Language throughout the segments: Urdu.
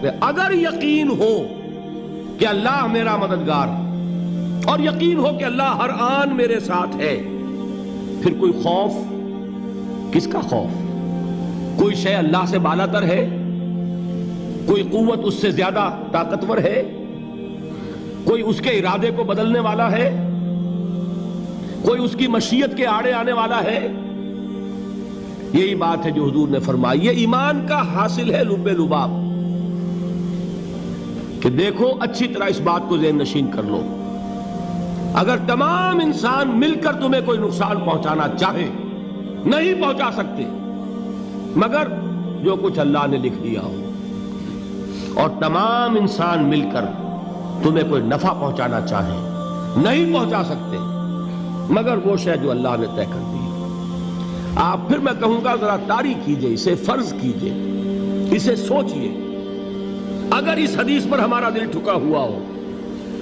اگر یقین ہو کہ اللہ میرا مددگار اور یقین ہو کہ اللہ ہر آن میرے ساتھ ہے، پھر کوئی خوف، کس کا خوف؟ کوئی شے اللہ سے بالا تر ہے؟ کوئی قوت اس سے زیادہ طاقتور ہے؟ کوئی اس کے ارادے کو بدلنے والا ہے؟ کوئی اس کی مشیت کے آڑے آنے والا ہے؟ یہی بات ہے جو حضور نے فرمائی، یہ ایمان کا حاصل ہے لب لباب، کہ دیکھو اچھی طرح اس بات کو ذہن نشین کر لو، اگر تمام انسان مل کر تمہیں کوئی نقصان پہنچانا چاہے نہیں پہنچا سکتے، مگر جو کچھ اللہ نے لکھ دیا ہو، اور تمام انسان مل کر تمہیں کوئی نفع پہنچانا چاہے نہیں پہنچا سکتے، مگر وہ شے جو اللہ نے طے کر دی۔ آپ پھر میں کہوں گا ذرا طاری کیجئے، اسے فرض کیجئے، اسے سوچئے، اگر اس حدیث پر ہمارا دل ٹھکا ہوا ہو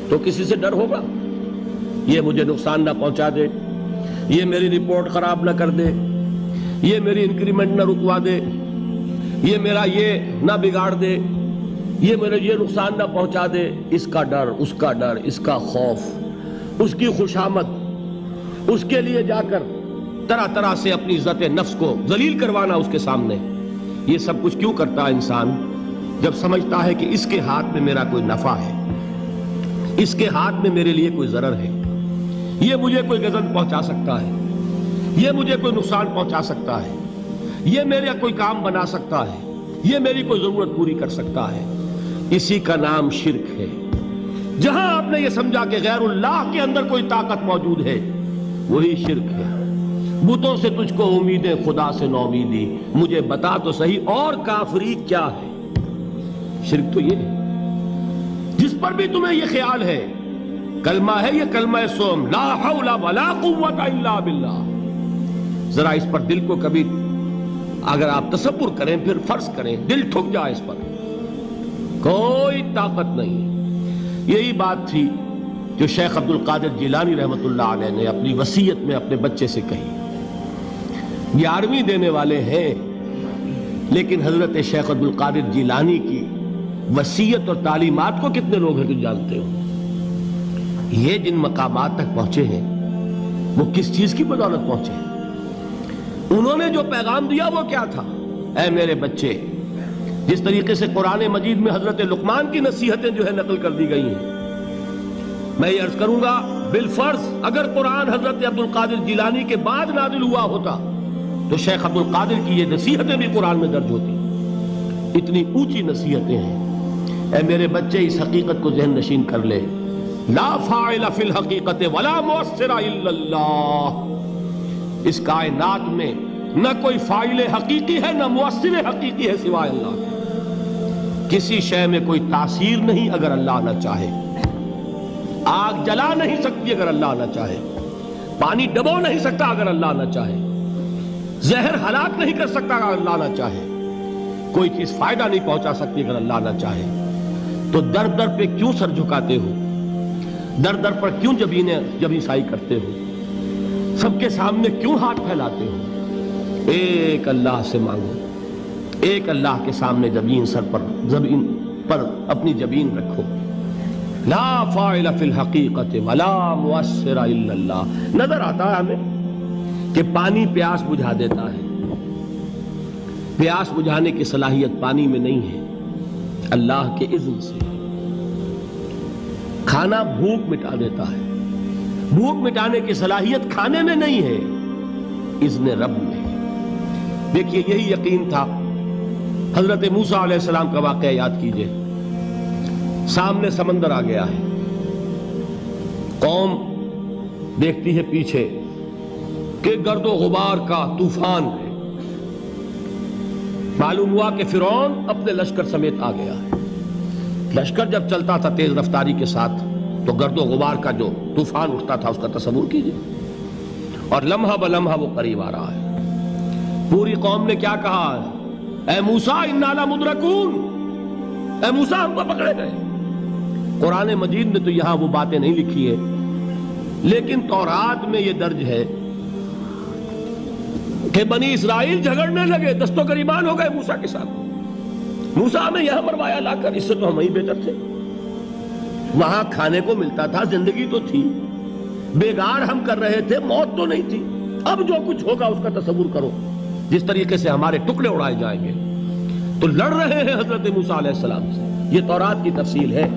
تو کسی سے ڈر ہوگا؟ یہ مجھے نقصان نہ پہنچا دے، یہ میری رپورٹ خراب نہ کر دے، یہ میری انکریمنٹ نہ رکوا دے، یہ میرا یہ نہ بگاڑ دے، یہ میرے یہ نقصان نہ پہنچا دے، اس کا ڈر، اس کا ڈر، اس کا خوف، اس کی خوشامد، اس کے لیے جا کر طرح طرح سے اپنی عزت نفس کو ذلیل کروانا اس کے سامنے، یہ سب کچھ کیوں کرتا ہے انسان؟ جب سمجھتا ہے کہ اس کے ہاتھ میں میرا کوئی نفع ہے، اس کے ہاتھ میں میرے لیے کوئی ضرر ہے، یہ مجھے کوئی غضب پہنچا سکتا ہے، یہ مجھے کوئی نقصان پہنچا سکتا ہے، یہ میرا کوئی کام بنا سکتا ہے، یہ میری کوئی ضرورت پوری کر سکتا ہے، اسی کا نام شرک ہے۔ جہاں آپ نے یہ سمجھا کہ غیر اللہ کے اندر کوئی طاقت موجود ہے، وہی شرک ہے۔ بتوں سے تجھ کو امیدیں، خدا سے نومیدی، مجھے بتا تو صحیح اور کافری کیا ہے؟ شرک تو یہ ہے، جس پر بھی تمہیں یہ خیال ہے، کلمہ ہے یہ کلمہ سوم، لا حول ولا قوت الا باللہ، ذرا اس پر دل کو کبھی اگر آپ تصور کریں، پھر فرض کریں، دل ٹھک جائے اس پر، کوئی طاقت نہیں۔ یہی بات تھی جو شیخ عبد القادر جیلانی رحمۃ اللہ علیہ نے اپنی وصیت میں اپنے بچے سے کہی۔ 11ویں دینے والے ہیں، لیکن حضرت شیخ عبد القادر جیلانی کی وصیت اور تعلیمات کو کتنے لوگ ہیں تو جانتے ہو؟ یہ جن مقامات تک پہنچے ہیں وہ کس چیز کی بدولت پہنچے ہیں؟ انہوں نے جو پیغام دیا وہ کیا تھا؟ اے میرے بچے، جس طریقے سے قرآن مجید میں حضرت لقمان کی نصیحتیں جو ہے نقل کر دی گئی ہیں، میں یہ عرض کروں گا بالفرض اگر قرآن حضرت عبد القادر جیلانی کے بعد نازل ہوا ہوتا تو شیخ عبد القادر کی یہ نصیحتیں بھی قرآن میں درج ہوتی۔ اتنی اونچی نصیحتیں ہیں۔ اے میرے بچے، اس حقیقت کو ذہن نشین کر لے، لا فاعل فی الحقیقت ولا مؤثر الا اللہ، اس کائنات میں نہ کوئی فاعل حقیقی ہے نہ مؤثر حقیقی ہے سوائے اللہ کے۔ کسی شے میں کوئی تاثیر نہیں اگر اللہ نہ چاہے، آگ جلا نہیں سکتی اگر اللہ نہ چاہے، پانی ڈبو نہیں سکتا اگر اللہ نہ چاہے، زہر ہلاک نہیں کر سکتا اگر اللہ نہ چاہے، کوئی چیز فائدہ نہیں پہنچا سکتی اگر اللہ نہ چاہے۔ تو در در پہ کیوں سر جھکاتے ہو؟ در در پر کیوں جبیں سائی کرتے ہو؟ سب کے سامنے کیوں ہاتھ پھیلاتے ہو؟ ایک اللہ سے مانگو، ایک اللہ کے سامنے زمین پر اپنی جبین رکھو۔ لا فاعل فی الحقیقت ولا مؤثر الا اللہ۔ نظر آتا ہے ہمیں کہ پانی پیاس بجھا دیتا ہے، پیاس بجھانے کی صلاحیت پانی میں نہیں ہے، اللہ کے اذن سے۔ کھانا بھوک مٹا دیتا ہے، بھوک مٹانے کی صلاحیت کھانے میں نہیں ہے، اذن رب میں ہے۔ دیکھیے یہی یقین تھا حضرت موسیٰ علیہ السلام کا واقعہ یاد کیجئے۔ سامنے سمندر آ گیا ہے، قوم دیکھتی ہے پیچھے کہ گرد و غبار کا طوفان ہے، معلوم ہوا کہ فرعون اپنے لشکر سمیت آ گیا ہے۔ لشکر جب چلتا تھا تیز رفتاری کے ساتھ تو گرد و غبار کا جو طوفان اٹھتا تھا اس کا تصور کیجئے، اور لمحہ بلمحہ وہ قریب آ رہا ہے۔ پوری قوم نے کیا کہا؟ اے موسیٰ انا لمدرکون، اے موسیٰ ہم کو پکڑے گئے۔ قرآن مجید نے تو یہاں وہ باتیں نہیں لکھی ہیں، لیکن تورات میں یہ درج ہے کہ بنی اسرائیل جھگڑنے لگے، دست و گریبان ہو گئے موسیٰ کے ساتھ۔ موسیٰ ہمیں یہاں مروایا لا کر، اس سے تو ہم ہی بہتر تھے، وہاں کھانے کو ملتا تھا، زندگی تو تھی، بیگار ہم کر رہے تھے، موت تو نہیں تھی۔ اب جو کچھ ہوگا اس کا تصور کرو، جس طریقے سے ہمارے ٹکڑے اڑائے جائیں گے۔ تو لڑ رہے ہیں حضرت موسیٰ علیہ السلام سے، یہ تورات کی تفصیل ہے۔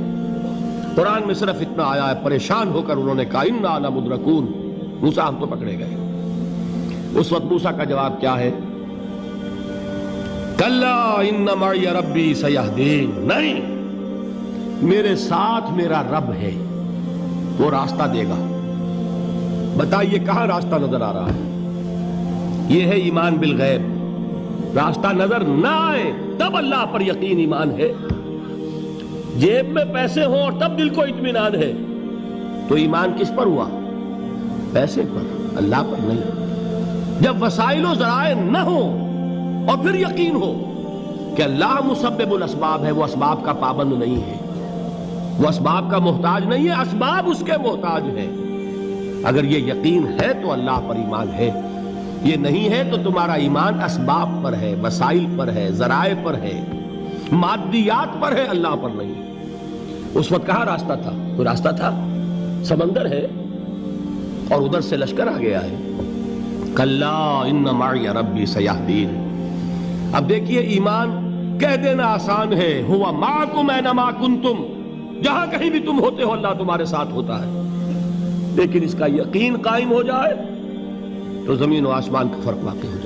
قرآن میں صرف اتنا آیا ہے، پریشان ہو کر انہوں نے کہا انا لمدرکون، موسیٰ ہم تو پکڑے گئے۔ اس وقت موسیٰ کا جواب کیا ہے؟ کلا ان معی ربی سیہدین، نہیں، میرے ساتھ میرا رب ہے، وہ راستہ دے گا۔ بتائیے کہاں راستہ نظر آ رہا ہے؟ یہ ہے ایمان بالغیب۔ راستہ نظر نہ آئے تب اللہ پر یقین ایمان ہے۔ جیب میں پیسے ہوں اور تب دل کو اطمینان ہے تو ایمان کس پر ہوا؟ پیسے پر، اللہ پر نہیں۔ جب وسائل و ذرائع نہ ہوں اور پھر یقین ہو کہ اللہ مسبب الاسباب ہے، وہ اسباب کا پابند نہیں ہے، وہ اسباب کا محتاج نہیں ہے، اسباب اس کے محتاج ہیں۔ اگر یہ یقین ہے تو اللہ پر ایمان ہے، یہ نہیں ہے تو تمہارا ایمان اسباب پر ہے، وسائل پر ہے، ذرائع پر ہے، مادیات پر ہے، اللہ پر نہیں۔ اس وقت کہاں راستہ تھا؟ کوئی راستہ تھا؟ سمندر ہے اور ادھر سے لشکر آ گیا ہے۔ کلا ان معی ربی سیہدین۔ اب دیکھیے ایمان کہہ دینا آسان ہے، ہوا معکم اینما کنتم، جہاں کہیں بھی تم ہوتے ہو اللہ تمہارے ساتھ ہوتا ہے، لیکن اس کا یقین قائم ہو جائے تو زمین و آسمان کا فرق واقع ہو